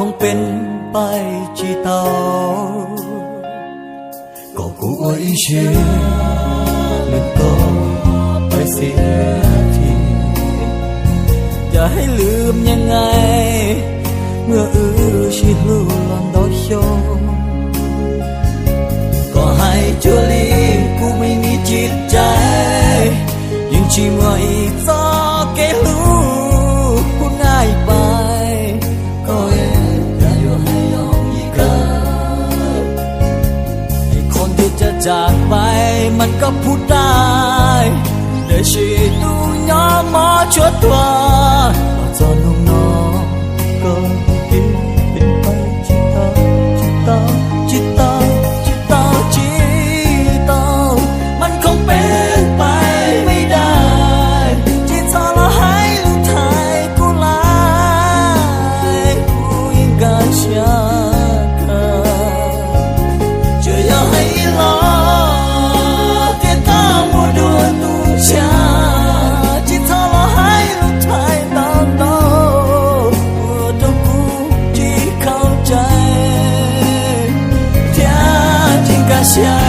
คงเป็นไปจีเตาก็กูว่าอีเชื่อเลืมต่อไปเสียทีอย่าให้ลืมยังไงเมื่อชีลูลอนดอกโยก็ให้ชั่วลีกูไม่มีจิตใจยังชีเมื่ออีกซอเกลูพูดง่ายไปก็เอ็นอย่าอยู่ให้ยอมอีกกันให้คนที่จะจากไปมันก็พูดได้để chỉ tu nhỏ mò chúa tua mà cho nung nó cơ kia bên tay chỉ taoมันคงเป็นไปไม่ได้ที่เธอละให้ลูกไทยกูลายกูยังกาชาค่ะจะอยากให้รอที่ตามัวดูตูชาที่เธอละให้ลูกไทยตามโตต้องกูที่เข้าใจที่จริงกาชา